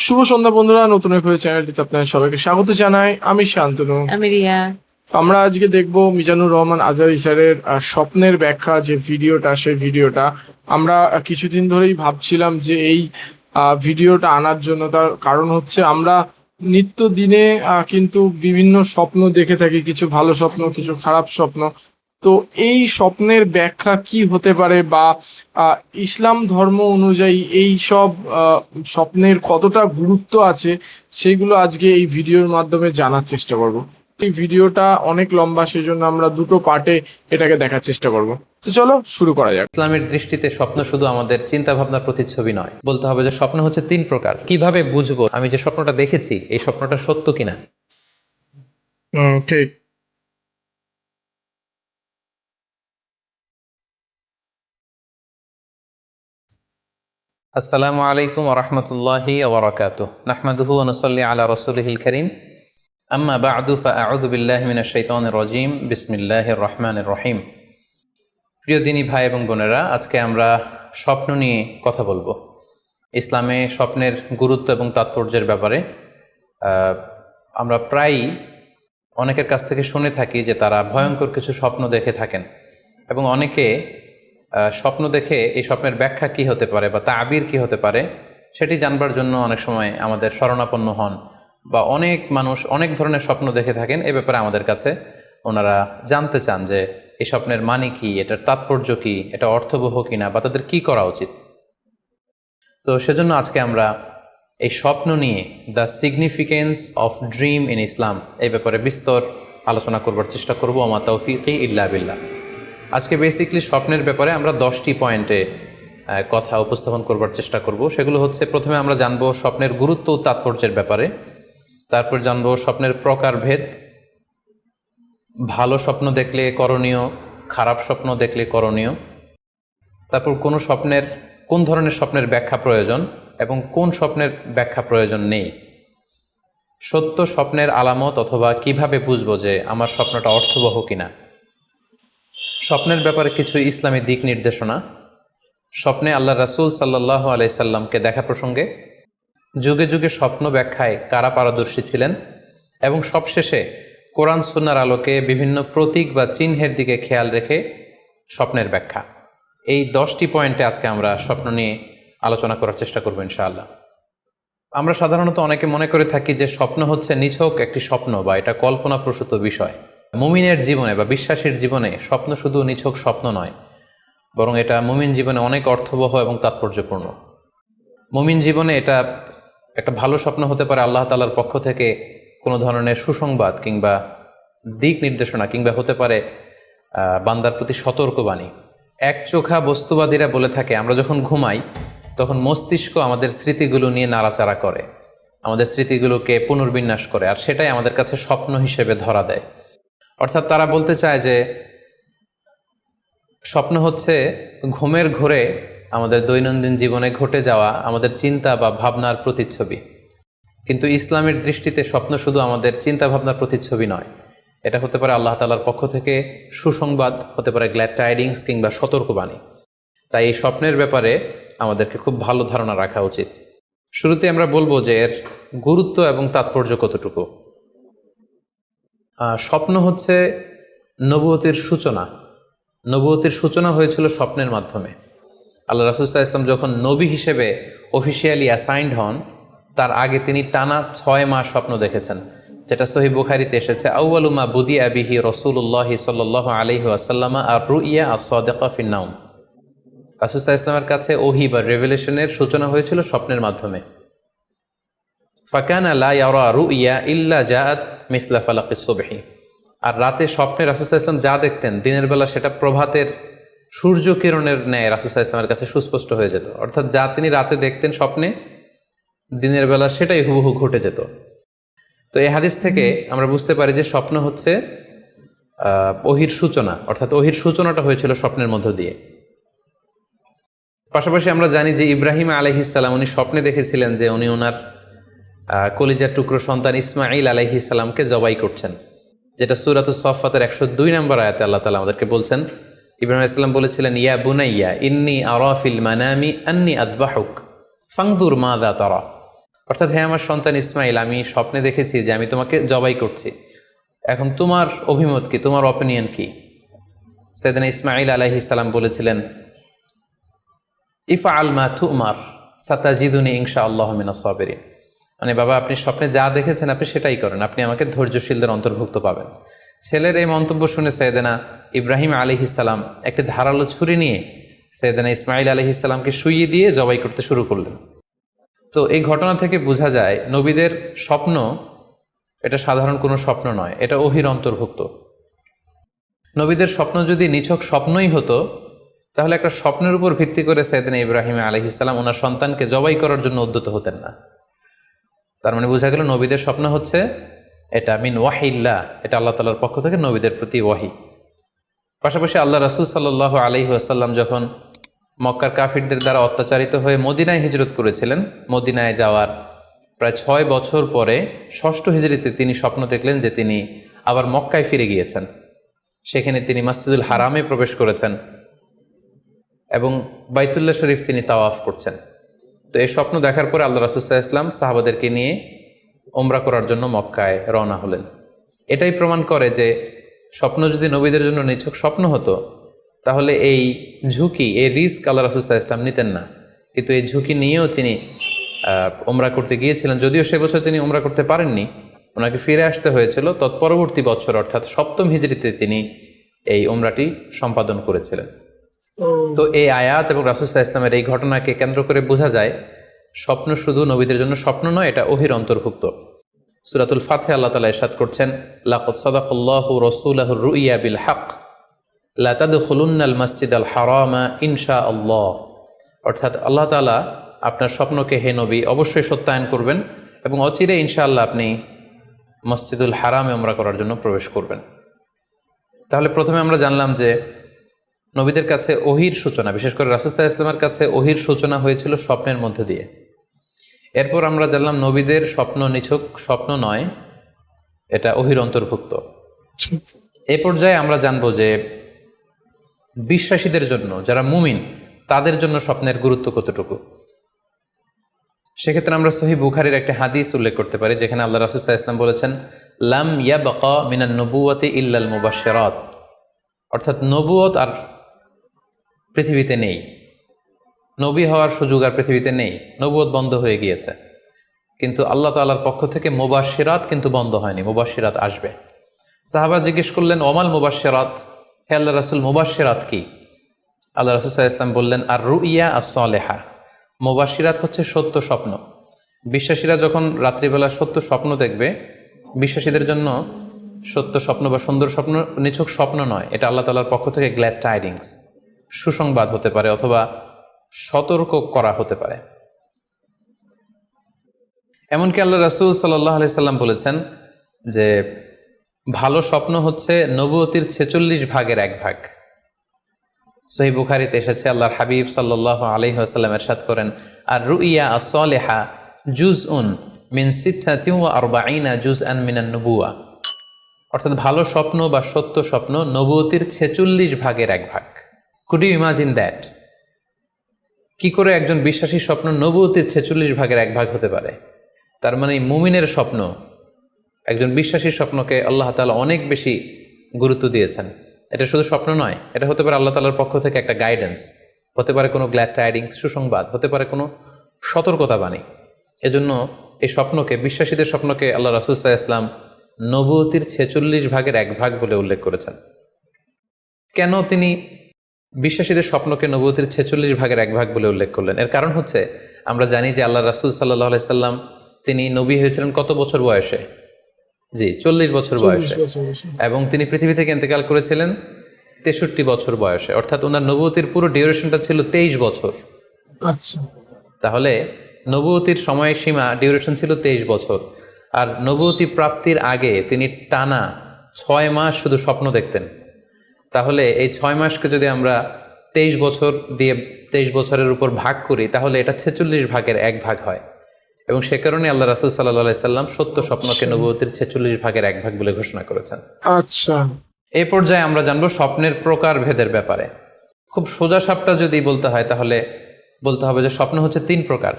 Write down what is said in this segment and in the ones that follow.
শুভ সন্ধ্যা বন্ধুরা, নতুন এক চ্যানেলটিতে আপনাদের সবাইকে স্বাগত জানাই। আমি শান্তনু। আমি রিয়া। আমরা আজকে দেখবো মিজানুর রহমান আজহারী স্যারের স্বপ্নের ব্যাখ্যা যে ভিডিওটা, সেই ভিডিওটা আমরা কিছুদিন ধরেই ভাবছিলাম যে এই ভিডিওটা আনার জন্য। তার কারণ হচ্ছে আমরা নিত্য দিনে কিন্তু বিভিন্ন স্বপ্ন দেখে থাকি, কিছু ভালো স্বপ্ন, কিছু খারাপ স্বপ্ন। তো এই স্বপ্নের ব্যাখ্যা কি হতে পারে, বা ইসলাম ধর্ম অনুযায়ী এই সব স্বপ্নের কতটা গুরুত্ব আছে, সেগুলো আজকে এই ভিডিওর মাধ্যমে জানার চেষ্টা করব। এই ভিডিওটা অনেক লম্বা, সেজন্য আমরা দুটো পার্টে এটাকে দেখার চেষ্টা করব। তো চলো শুরু করা যাক। ইসলামের দৃষ্টিতে স্বপ্ন শুধু আমাদের চিন্তা ভাবনার প্রতিচ্ছবি নয়, বলতে হবে যে স্বপ্ন হচ্ছে তিন প্রকার। কিভাবে বুঝবো আমি যে স্বপ্নটা দেখেছি এই স্বপ্নটা সত্য কিনা? ঠিক। আসসালামু আলাইকুম ওয়া রাহমাতুল্লাহি ওয়া বারাকাতুহু। নাহমাদুহু ওয়া নুসাল্লি আলা রাসূলিহিল কারীম। আম্মা বা'দু ফাআউযু বিল্লাহি মিনাশ শাইতানির রাজীম। বিসমিল্লাহির রহমানির রহিম। প্রিয় দিনী ভাই এবং বোনেরা, আজকে আমরা স্বপ্ন নিয়ে কথা বলবো। ইসলামে স্বপ্নের গুরুত্ব এবং তাৎপর্যের ব্যাপারে আমরা প্রায়ই অনেকের কাছ থেকে শুনে থাকি যে তারা ভয়ঙ্কর কিছু স্বপ্ন দেখে থাকেন, এবং অনেকে স্বপ্ন দেখে এই স্বপ্নের ব্যাখ্যা কি হতে পারে বা তাবির কি হতে পারে সেটি জানবার জন্য অনেক সময় আমাদের শরণাপন্ন হন, বা অনেক মানুষ অনেক ধরনের স্বপ্ন দেখে থাকেন। এ ব্যাপারে আমাদের কাছে ওনারা জানতে চান যে এই স্বপ্নের মানে কি, এটার তাৎপর্য কি, এটা অর্থবহ কিনা, বা তাদের কি করা উচিত। তো সেজন্য আজকে আমরা এই স্বপ্ন নিয়ে the significance of dream in Islam এই ব্যাপারে বিস্তর আলোচনা করবার চেষ্টা করব। আমা তাওফিকি ইল্লা বিল্লাহ। আজকে বেসিকলি স্বপ্নের ব্যাপারে আমরা 10টি পয়েন্টে কথা উপস্থাপন করবার চেষ্টা করব। সেগুলো হচ্ছে, প্রথমে আমরা জানবো স্বপ্নের গুরুত্ব ও তাৎপর্যের ব্যাপারে, তারপর জানবো স্বপ্নের প্রকারভেদ, ভালো স্বপ্ন দেখলে করণীয়, খারাপ স্বপ্ন দেখলে করণীয়, তারপর কোন ধরনের স্বপ্নের ব্যাখ্যা প্রয়োজন এবং কোন স্বপ্নের ব্যাখ্যা প্রয়োজন নেই, সত্য স্বপ্নের আলামত অথবা কিভাবে বুঝবো যে আমার স্বপ্নটা অর্থবহ কিনা, স্বপ্নের ব্যাপারে কিছু ইসলামী দিক নির্দেশনা, স্বপ্নে আল্লাহ রাসূল সাল্লাল্লাহু আলাইহি সাল্লামকে দেখা প্রসঙ্গে, যুগে যুগে স্বপ্ন ব্যাখ্যায় কারা পারদর্শী ছিলেন, এবং সবশেষে কোরআন সুন্নাহর আলোকে বিভিন্ন প্রতীক বা চিহ্নের দিকে খেয়াল রেখে স্বপ্নের ব্যাখ্যা। এই 10টি পয়েন্টে আজকে আমরা স্বপ্ন নিয়ে আলোচনা করার চেষ্টা করব ইনশাআল্লাহ। আমরা সাধারণত অনেকে মনে করে থাকি যে স্বপ্ন হচ্ছে নিছক একটি স্বপ্ন বা এটা কল্পনাপ্রসূত বিষয়। মুমিনের জীবনে বা বিশ্বাসীর জীবনে স্বপ্ন শুধু নিছক স্বপ্ন নয়, বরং এটা মুমিন জীবনে অনেক অর্থবহ এবং তাৎপর্যপূর্ণ। মুমিন জীবনে এটা একটা ভালো স্বপ্ন হতে পারে আল্লাহ তাআলার পক্ষ থেকে কোনো ধরনের সুসংবাদ কিংবা দিক নির্দেশনা, কিংবা হতে পারে বান্দার প্রতি সতর্কবাণী। একচোখা বস্তুবাদীরা বলে থাকে আমরা যখন ঘুমাই তখন মস্তিষ্ক আমাদের স্মৃতিগুলো নিয়ে নাড়াচাড়া করে, আমাদের স্মৃতিগুলোকে পুনর্বিন্যাস করে, আর সেটাই আমাদের কাছে স্বপ্ন হিসেবে ধরা দেয়। অর্থাৎ তারা বলতে চায় যে স্বপ্ন হচ্ছে ঘুমের ঘোরে আমাদের দৈনন্দিন জীবনে ঘটে যাওয়া আমাদের চিন্তা বা ভাবনার প্রতিচ্ছবি। কিন্তু ইসলামের দৃষ্টিতে স্বপ্ন শুধু আমাদের চিন্তা ভাবনার প্রতিচ্ছবি নয়, এটা হতে পারে আল্লাহ তাআলার পক্ষ থেকে সুসংবাদ, হতে পারে গ্ল্যাড টাইডিংস কিংবা সতর্কবাণী। তাই এই স্বপ্নের ব্যাপারে আমাদেরকে খুব ভালো ধারণা রাখা উচিত। শুরুতে আমরা বলবো যে এর গুরুত্ব এবং তাৎপর্য কতটুকু। স্বপ্ন হচ্ছে নবুয়তের সূচনা। নবুয়তের সূচনা হয়েছিল স্বপ্নের মাধ্যমে। আল্লাহ রাসূল সাল্লাল্লাহু আলাইহি ওয়াসাল্লাম যখন নবী হিসেবে অফিসিয়ালি অ্যাসাইন্ড হন, তার আগে তিনি টানা 6 মাস স্বপ্ন দেখেছেন, যেটা সহিহ বুখারীতে এসেছে। আউয়ালু মা বুদিআ বিহি রাসূলুল্লাহি সাল্লাল্লাহু আলাইহি ওয়াসাল্লাম আর-রুইয়া আস-সাদিকা ফিন-নাওম। রাসূল সাল্লাল্লাহু আলাইহি ওয়াসাল্লামের কাছে ওহী বা রেভেলেশনের সূচনা হয়েছিল স্বপ্নের মাধ্যমে। ফাকানা লা ইয়ারা রুইয়া ইল্লা জাআত মিসলা ফালাকিস সুবহি। আর রাতে স্বপ্নে রাসূল সাল্লাল্লাহু আলাইহি ওয়াসাল্লাম যা দেখতেন, দিনের বেলা সেটা প্রভাতের সূর্য কিরণের ন্যায় রাসূল সাল্লাল্লাহু আলাইহি ওয়াসাল্লামের কাছে সুস্পষ্ট হয়ে যেত। অর্থাৎ যা তিনি রাতে দেখতেন স্বপ্নে, দিনের বেলা সেটাই হুবহু ঘটে যেত। তো এই হাদিস থেকে আমরা বুঝতে পারি যে স্বপ্ন হচ্ছে ওহীর সূচনা, অর্থাৎ ওহীর সূচনাটা হয়েছিল স্বপ্নের মধ্য দিয়ে। পাশাপাশি আমরা জানি যে ইব্রাহিম আলাইহিস সালাম উনি স্বপ্নে দেখেছিলেন যে উনি ওনার কলিজার টুকরো সন্তান ইসমাঈল আলাইহিস সালামকে জবাই করছেন, যেটা সূরাতুস সাফফাতের 102 নম্বর আয়াতে আল্লাহ তাআলা আমাদেরকে বলছেন। ইব্রাহিম আলাইহিস সালাম বলেছিলেন, ইয়া বুনাইয়া ইন্নী আরা ফিল মানামি আন্নী আযবাহুক ফানজুর মাযা তারা। অর্থাৎ হে আমার সন্তান ইসমাইল, আমি স্বপ্নে দেখেছি যে আমি তোমাকে জবাই করছি, এখন তোমার অভিমত কি, তোমার অপিনিয়ন কি? সাইয়েদনা ইসমাইল আলাইহিস সালাম বলেছিলেন, ইফআল মা তুমার সাতাজিদুনি ইনশাআল্লাহু মিনাস সাবিরিন। মানে বাবা, আপনি স্বপ্নে যা দেখেছেন আপনি সেটাই করেন, আপনি আমাকে ধৈর্যশীলদের অন্তর্ভুক্ত পাবেন। ছেলের এই মন্তব্য শুনে সাইয়েদনা ইব্রাহিম আলাইহিস সালাম একটি ধারালো ছুরি নিয়ে সাইয়েদনা ইসমাইল আলাইহিস সালামকে শুইয়ে দিয়ে জবাই করতে শুরু করলেন। তো এই ঘটনা থেকে বোঝা যায় নবীদের স্বপ্ন এটা সাধারণ কোনো স্বপ্ন নয়, এটা ওহীর অন্তর্ভুক্ত। নবীদের স্বপ্ন যদি নিছক স্বপ্নই হতো তাহলে একটা স্বপ্নের উপর ভিত্তি করে সাইয়েদনা ইব্রাহিম আলাইহিস সালাম ওনার সন্তানকে জবাই করার জন্য উদ্যত হতেন না। তার মানে বোঝা গেল নবীদের স্বপ্ন হচ্ছে এটা মিন ওয়াহিল্লাহ, এটা আল্লাহ তাআলার পক্ষ থেকে নবীদের প্রতি ওয়াহি। পাশাপাশি আল্লাহ রাসূল সাল্লাল্লাহু আলাইহি ওয়াসাল্লাম যখন মক্কার কাফিরদের দ্বারা অত্যাচারিত হয়ে মদিনায় হিজরত করেছিলেন, মদিনায় যাওয়ার প্রায় 6 বছর পরে 6ষ্ঠ হিজরিতে তিনি স্বপ্ন দেখলেন যে তিনি আবার মক্কায় ফিরে গিয়েছেন। সেখানে তিনি মসজিদুল হারামে প্রবেশ করেছেন এবং বাইতুল্লাহ শরীফ তিনি তাওয়াফ করছেন। তো এই স্বপ্ন দেখার পরে আল্লাহ রাসূল সাল্লাল্লাহু আলাইহি ওয়াসাল্লাম সাহাবাদেরকে নিয়ে ওমরা করার জন্য মক্কায় রওনা হলেন। এটাই প্রমাণ করে যে স্বপ্ন যদি নবীদের জন্য নিছক স্বপ্ন হতো তাহলে এই ঝুঁকি, এই রিস্ক আল্লাহ রাসূল সাল্লাল্লাহু আলাইহি ওয়াসাল্লাম নিতেন না। কিন্তু এই ঝুঁকি নিয়েও তিনি ওমরা করতে গিয়েছিলেন, যদিও সে বছর তিনি ওমরা করতে পারেননি, ওনাকে ফিরে আসতে হয়েছিল। তৎপরবর্তী বছর অর্থাৎ 7ম হিজরিতে তিনি এই ওমরাটি সম্পাদন করেছিলেন। তো এই আয়াত এবং রাসূল সাল্লাল্লাহু আলাইহি ওয়াসাল্লামের এই ঘটনাকে কেন্দ্র করে বোঝা যায় স্বপ্ন শুধু নবীদের জন্য স্বপ্ন নয়, এটা ওহীর অন্তর্ভুক্ত। সূরাতুল ফাতিহা আল্লাহ তাআলা ইরশাদ করছেন, লাকাদ সাদাকাল্লাহু রাসূলাহুর রুইয়া বিল হক লা তাদখুলুন্নাল মাসজিদাল হারামা ইনশাআল্লাহ। অর্থাৎ আল্লাহ তাআলা আপনার স্বপ্নকে হে নবী অবশ্যই সত্যায়ন করবেন এবং অচিরে ইনশাআল্লাহ আপনি মসজিদুল হারামে উমরা করার জন্য প্রবেশ করবেন। তাহলে প্রথমে আমরা জানলাম যে নবীদের কাছে ওহীর সূচনা, বিশেষ করে রাসূল সাল্লাল্লাহু আলাইহি ওয়াসাল্লামের কাছে ওহীর সূচনা হয়েছিল স্বপ্নের মধ্যে দিয়ে। এরপর আমরা জানলাম নবীদের স্বপ্ন নিছক স্বপ্ন নয়, এটা ওহীর অন্তর্ভুক্ত। এই পর্যায়ে আমরা জানবো যে বিশ্বাসীদের জন্য, যারা মুমিন, তাদের জন্য স্বপ্নের গুরুত্ব কতটুকু। সেক্ষেত্রে আমরা সহিহ বুখারীর একটা হাদিস উল্লেখ করতে পারি, যেখানে আল্লাহ রাসূল সাল্লাল্লাহু আলাইহি ওয়াসাল্লাম বলেছেন, লাম ইয়াবকা মিনান নবুওয়াতি ইল্লাল মুবাশশিরাত। অর্থাৎ নবুয়ত আর পৃথিবীতে নেই, নবী হওয়ার সুযোগ আর পৃথিবীতে নেই, নবুয়ত বন্ধ হয়ে গিয়েছে। কিন্তু আল্লাহ তাআলার পক্ষ থেকে মুবাশশিরাত কিন্তু বন্ধ হয়নি, মুবাশশিরাত আসবে। সাহাবা জিজ্ঞেস করলেন, ওমাল মুবাশশিরাত, হে আল্লাহ রাসূল মুবাশশিরাত কি? আল্লাহ রাসূল সাল্লাল্লাহু আলাইহি ওয়াসাল্লাম বললেন, আর রুইয়া আস-সালেহা। মুবাশশিরাত হচ্ছে সত্য স্বপ্ন। বিশ্বাসীরা যখন রাত্রিবেলা সত্য স্বপ্ন দেখবে, বিশ্বাসীদের জন্য সত্য স্বপ্ন বা সুন্দর স্বপ্ন নিছক স্বপ্ন নয়, এটা আল্লাহ তাআলার পক্ষ থেকে গ্ল্যাড টাইডিংস, সুসংবাদ হতে পারে অথবা সতর্ক করা হতে পারে। এমনকি আল্লাহ রাসূল সাল্লাল্লাহু আলাইহি সাল্লাম বলেছেন যে ভালো স্বপ্ন হচ্ছে নবুয়তির 46 ভাগের 1 ভাগ। সহিহ বুখারীতে এসেছে, আল্লাহর হাবিব সাল্লাল্লাহু আলাইহি ওয়াসাল্লাম ইরশাদ করেন, আর রুইয়া আস-সালিহা জুজউন মিন 46 জুজআন মিনান নবুওয়া। অর্থাৎ ভালো স্বপ্ন বা সত্য স্বপ্ন নবুয়তির 46 ভাগের 1 ভাগ। Could you imagine that? কি করে একজন বিশ্বাসী স্বপ্ন নবুয়তির 46 ভাগের 1 ভাগ হতে পারে? তার মানে মুমিনের স্বপ্ন, একজন বিশ্বাসীর স্বপ্নকে আল্লাহ তাআলা অনেক বেশি গুরুত্ব দিয়েছেন। এটা শুধু স্বপ্ন নয়, এটা হতে পারে আল্লাহ তাআলার পক্ষ থেকে একটা গাইডেন্স, হতে পারে কোনো গ্ল্যাড টাইডিংস, সুসংবাদ, হতে পারে কোনো সতর্কতা বাণী। এজন্য এই স্বপ্নকে, বিশ্বাসীদের স্বপ্নকে আল্লাহ রাসূল সাল্লাল্লাহু আলাইহি ওয়াসাল্লাম নবুয়তির 46 ভাগের 1 ভাগ বলে উল্লেখ করেছেন। কেন তিনি বিশ্বাসীদের স্বপ্নকে নবুয়তির 46 ভাগের 1 ভাগ বলে উল্লেখ করলেন? এর কারণ হচ্ছে, আমরা জানি যে আল্লাহ রাসূল সাল্লাল্লাহু আলাইহি সাল্লাম তিনি নবী হয়েছিলেন কত বছর বয়সে? জি, 40 বছর বয়সে। এবং তিনি পৃথিবী থেকে ইন্তেকাল করেছিলেন 63 বছর বয়সে। অর্থাৎ ওনার নবুয়তির পুরো ডিউরেশনটা ছিল 23 বছর। আচ্ছা, তাহলে নবুয়তির সময়সীমা ডিউরেশন ছিল 23 বছর। আর নবুয়তি প্রাপ্তির আগে তিনি টানা 6 মাস শুধু স্বপ্ন দেখতেন। তাহলে এই 6 মাসকে যদি আমরা 23 বছর দিয়ে 23 বছরের উপর ভাগ করি, তাহলে এটা 46 ভাগের 1 ভাগ হয়। এবং সে কারণে আল্লাহ রাসূল সাল্লাল্লাহু আলাইহি সাল্লাম সত্য স্বপ্নকে নবুয়তির 46 ভাগের 1 ভাগ বলে ঘোষণা করেছেন। আচ্ছা, এই পর্যায়ে আমরা জানবো স্বপ্নের প্রকার ভেদের ব্যাপারে। খুব সোজা সাপটা যদি বলতে হয় তাহলে বলতে হবে যে স্বপ্ন হচ্ছে 3 প্রকার।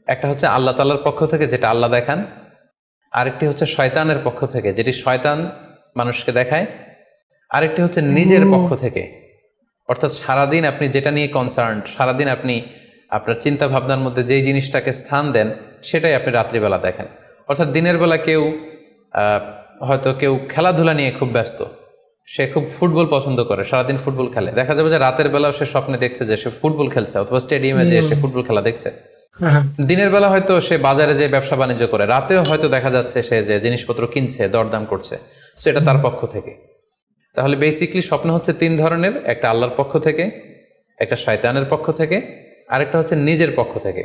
একটা হচ্ছে আল্লাহ তাআলার পক্ষ থেকে, যেটা আল্লাহ দেখান। আরেকটি হচ্ছে শয়তানের পক্ষ থেকে, যেটি শয়তান মানুষকে দেখায়। আরেকটি হচ্ছে নিজের পক্ষ থেকে, অর্থাৎ সারাদিন আপনি যেটা নিয়ে কনসার্ন, সারাদিন আপনি আপনার চিন্তা ভাবনার মধ্যে যেই জিনিসটাকে স্থান দেন, সেটাই আপনি রাত্রিবেলা দেখেন। অর্থাৎ দিনের বেলা হয়তো কেউ খেলাধুলা নিয়ে খুব ব্যস্ত, সে খুব ফুটবল পছন্দ করে, সারাদিন ফুটবল খেলে, দেখা যাবে যে রাতের বেলাও সে স্বপ্নে দেখছে যে সে ফুটবল খেলছে, অথবা স্টেডিয়ামে যে সে ফুটবল খেলা দেখছে। দিনের বেলা হয়তো সে বাজারে যে ব্যবসা বাণিজ্য করে, রাতেও হয়তো দেখা যাচ্ছে সে যে জিনিসপত্র কিনছে, দরদাম করছে, সেটা তার পক্ষ থেকে। তাহলে বেসিকলি স্বপ্ন হচ্ছে তিন ধরনের: একটা আল্লাহর পক্ষ থেকে, একটা শয়তানের পক্ষ থেকে, আরেকটা হচ্ছে নিজের পক্ষ থেকে,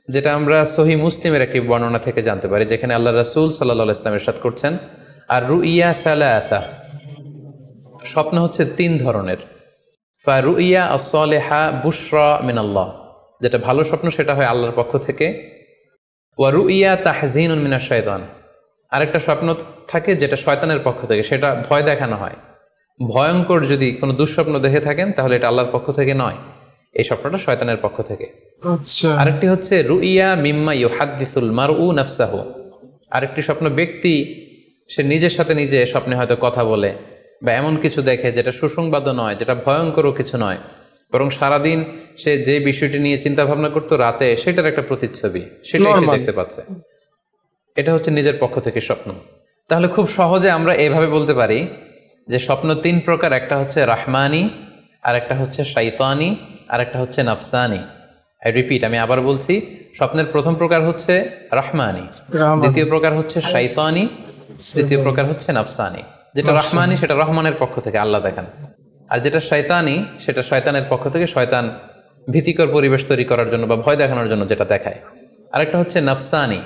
যেটা আমরা সহি মুসলিমের একটি বর্ণনা থেকে জানতে পারি, যেখানে আল্লাহ রাসূল সাল্লাল্লাহু আলাইহি ওয়াসাল্লাম ইরশাদ করছেন, আর রুইয়া সালাসা, স্বপ্ন হচ্ছে তিন ধরনের। ফারুইয়া আস-সালিহা বুশরা মিনাল্লাহ, যেটা ভালো স্বপ্ন সেটা হয় আল্লাহর পক্ষ থেকে। ওয়া রুইয়া তাহজিনুন মিনাশ শাইতান, আরেকটা স্বপ্ন থাকে যেটা শয়তানের পক্ষ থেকে, সেটা ভয় দেখানো হয়। ভয়ঙ্কর যদি কোনো দুঃস্বপ্ন দেখে থাকেন তাহলে এটা আল্লাহর পক্ষ থেকে নয়, এই স্বপ্নটা শয়তানের পক্ষ থেকে। আচ্ছা। আরেকটি হচ্ছে রুইয়া মিম্মা ইউহাদ্দিসুল মারউ নাফসাহু, আরেকটি স্বপ্ন ব্যক্তি সে নিজের সাথে নিজে স্বপ্নে হয়তো কথা বলে বা এমন কিছু দেখে যেটা সুসংবাদও নয়, যেটা ভয়ঙ্করও কিছু নয়, বরং সারাদিন সে যে বিষয়টি নিয়ে চিন্তা ভাবনা করতো, রাতে সেটার একটা প্রতিচ্ছবি, সেটাই সে দেখতে পাচ্ছে। এটা হচ্ছে নিজের পক্ষ থেকে স্বপ্ন। তাহলে খুব সহজে আমরা এভাবে বলতে পারি যে স্বপ্ন তিন প্রকার: একটা হচ্ছে রাহমানি, আর একটা হচ্ছে শাইতানি, আর একটা হচ্ছে নাফসানি। আই রিপিট, আমি আবার বলছি, স্বপ্নের প্রথম প্রকার হচ্ছে রাহমানি, দ্বিতীয় প্রকার হচ্ছে শাইতানি, তৃতীয় প্রকার হচ্ছে নাফসানি। যেটা রাহমানি সেটা রহমানের পক্ষ থেকে, আল্লাহ দেখান। আর যেটা শয়তানি সেটা শয়তানের পক্ষ থেকে, শয়তান ভীতিকর পরিবেশ তৈরি করার জন্য বা ভয় দেখানোর জন্য যেটা দেখায়। আরেকটা হচ্ছে নাফসানি,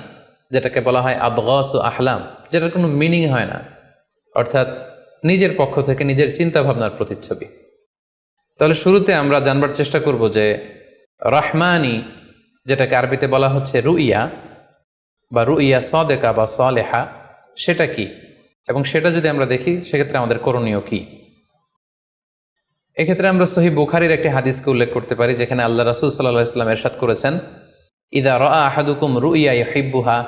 যেটাকে বলা হয় আদগাস ও আহলাম, যেটার কোনো মিনিং হয় না, অর্থাৎ নিজের পক্ষ থেকে নিজের চিন্তা ভাবনার প্রতিচ্ছবি। তাহলে শুরুতে আমরা জানবার চেষ্টা করব যে রাহমানি, যেটাকে আরবিতে বলা হচ্ছে রুইয়া বা রুইয়া সাদেকা বা সালেহা, সেটা কি, এবং সেটা যদি আমরা দেখি সেক্ষেত্রে আমাদের করণীয় কি। এক্ষেত্রে আমরা সহি বুখারীর একটি হাদিসকে উল্লেখ করতে পারি, যেখানে আল্লাহ রাসূল সাল্লাল্লাহু আলাইহি ওয়াসাল্লাম ইরশাদ করেছেন, ইদা রাআ আহাদুকুম রুইয়া ইউহিব্বুহা,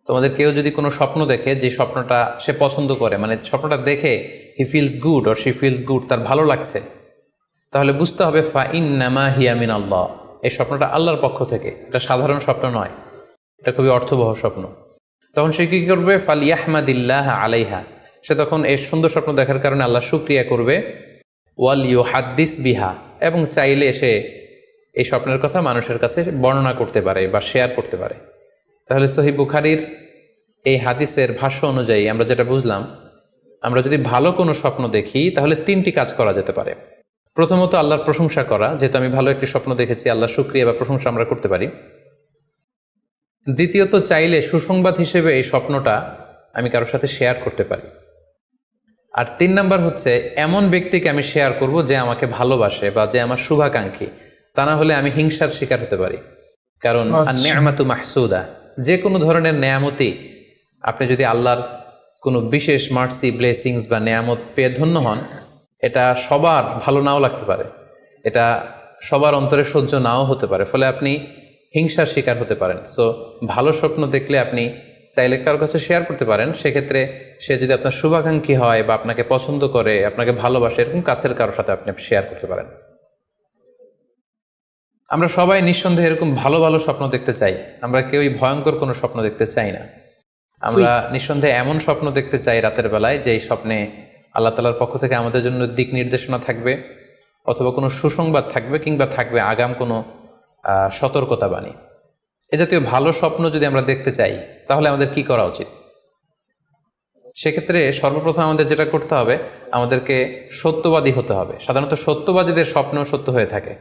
তোমাদের কেউ যদি কোনো স্বপ্ন দেখে যে স্বপ্নটা সে পছন্দ করে, মানে স্বপ্নটা দেখে he feels good or she feels good, তার ভালো লাগছে, তাহলে বুঝতে হবে ফা ইন্নামা হিয়া মিনাল্লাহ, এই স্বপ্নটা আল্লাহর পক্ষ থেকে, এটা সাধারণ স্বপ্ন নয়, এটা খুবই অর্থবহ স্বপ্ন। তখন সে কী করবে? ফালিয়াহমাদিল্লাহ আলাইহা, সে তখন এই সুন্দর স্বপ্ন দেখার কারণে আল্লাহ শুকরিয়া করবে। ওয়াল ইউহাদ্দিস বিহা, এবং চাইলে সে এই স্বপ্নের কথা মানুষের কাছে বর্ণনা করতে পারে বা শেয়ার করতে পারে। তাহলে সহিহ বুখারীর এই হাদিসের ভাষ্য অনুযায়ী আমরা যেটা বুঝলাম, আমরা যদি ভালো কোনো স্বপ্ন দেখি তাহলে তিনটি কাজ করা যেতে পারে। প্রথমত আল্লাহর প্রশংসা করা, যেহেতু আমি ভালো একটি স্বপ্ন দেখেছি, আল্লাহর শুকরিয়া বা প্রশংসা আমরা করতে পারি। দ্বিতীয়ত চাইলে সুসংবাদ হিসেবে এই স্বপ্নটা আমি কারোর সাথে শেয়ার করতে পারি। আর তিন নাম্বার হচ্ছে এমন ব্যক্তিকে আমি শেয়ার করব যে আমাকে ভালোবাসে বা যে আমার শুভাকাঙ্ক্ষী, তা না হলে আমি হিংসার শিকার হতে পারি। কারণ আন-নি'মাতু মাহসুদা, যে কোনো ধরনের নেয়ামতি, আপনি যদি আল্লাহর কোনো বিশেষ মার্সি, ব্লেসিংস বা নেয়ামত পেয়ে ধন্য হন, এটা সবার ভালো নাও লাগতে পারে, এটা সবার অন্তরে সহ্য নাও হতে পারে, ফলে আপনি হিংসার শিকার হতে পারেন। সো ভালো স্বপ্ন দেখলে আপনি চাইলে কারোর কাছে শেয়ার করতে পারেন। সেক্ষেত্রে সে যদি আপনার শুভাকাঙ্ক্ষী হয় বা আপনাকে পছন্দ করে, আপনাকে ভালোবাসে, এরকম কাছের কারোর সাথে আপনি শেয়ার করতে পারেন। আমরা সবাই নিঃসন্দেহে এরকম ভালো ভালো স্বপ্ন দেখতে চাই, আমরা কেউই ভয়ঙ্কর কোনো স্বপ্ন দেখতে চাই না। আমরা নিঃসন্দেহে এমন স্বপ্ন দেখতে চাই রাতের বেলায় যেই স্বপ্নে আল্লাহ তাআলার পক্ষ থেকে আমাদের জন্য দিক নির্দেশনা থাকবে, অথবা কোনো সুসংবাদ থাকবে, কিংবা থাকবে আগাম কোনো সতর্কতা বাণী। এ জাতীয় ভালো স্বপ্ন যদি আমরা দেখতে চাই তাহলে আমাদের কি করা উচিত? সেক্ষেত্রে সর্বপ্রথম আমাদের যেটা করতে হবে, আমাদেরকে সত্যবাদী হতে হবে। সাধারণত সত্যবাদীদের স্বপ্ন সত্য হয়ে থাকে।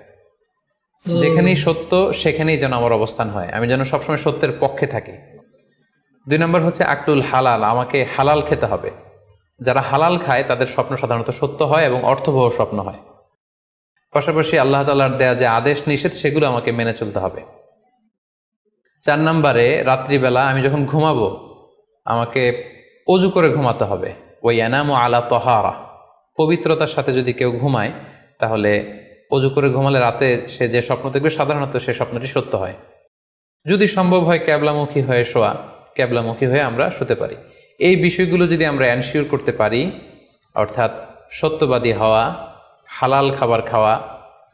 যেখানেই সত্য সেখানেই যেন আমার অবস্থান হয়, আমি যেন সবসময় সত্যের পক্ষে থাকি। 2 নম্বর হচ্ছে আকলুল হালাল, আমাকে হালাল খেতে হবে। যারা হালাল খায় তাদের স্বপ্ন সাধারণত সত্য হয় এবং অর্থবহ স্বপ্ন হয়। পাশাপাশি আল্লাহ তাআলার দেয়া যে আদেশ নিষেধ সেগুলো আমাকে মেনে চলতে হবে। 4 নম্বরে রাত্রিবেলা আমি যখন ঘুমাবো আমাকে অজু করে ঘুমাতে হবে। ওয়ায়ানামু আলা তাহারা, পবিত্রতার সাথে যদি কেউ ঘুমায় তাহলে অজু করে ঘুমালে রাতে সে যে স্বপ্ন দেখবে সাধারণত সে স্বপ্নটি সত্য হয়। যদি সম্ভব হয় ক্যাবলামুখী হয়ে শোয়া, ক্যাবলামুখী হয়ে আমরা শুতে পারি। এই বিষয়গুলো যদি আমরা এনশিওর করতে পারি, অর্থাৎ সত্যবাদী হওয়া, হালাল খাবার খাওয়া,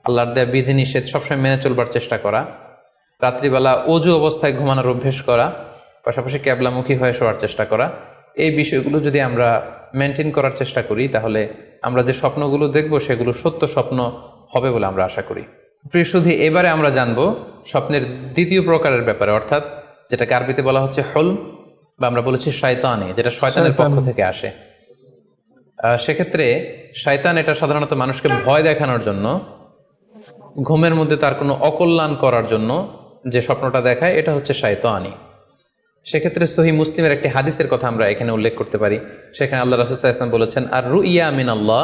আল্লাহর দেয়া বিধিনিষেধ সবসময় মেনে চলবার চেষ্টা করা, রাত্রিবেলা অজু অবস্থায় ঘুমানোর অভ্যেস করা, পাশাপাশি ক্যাবলামুখী হয়ে শোয়ার চেষ্টা করা, এই বিষয়গুলো যদি আমরা মেনটেন করার চেষ্টা করি, তাহলে আমরা যে স্বপ্নগুলো দেখব সেগুলো সত্য স্বপ্ন হবে বলে আমরা আশা করি। প্রিয় সুধী, এবারে আমরা জানব স্বপ্নের দ্বিতীয় প্রকারের ব্যাপারে, অর্থাৎ যেটাকে আরবিতে বলা হচ্ছে হলম, বা আমরা বলেছি শয়তানি, যেটা শয়তানের পক্ষ থেকে আসে। সেক্ষেত্রে শয়তান এটা সাধারণত মানুষকে ভয় দেখানোর জন্য, ঘুমের মধ্যে তার কোনো অকল্যাণ করার জন্য যে স্বপ্নটা দেখায়, এটা হচ্ছে শয়তানি। সেক্ষেত্রে সহিহ মুসলিমের একটি হাদিসের কথা আমরা এখানে উল্লেখ করতে পারি। সেখানে আল্লাহ রাসূল সাল্লাল্লাহু আলাইহি ওয়াসাল্লাম বলেছেন, আর রুইয়া মিন আল্লাহ,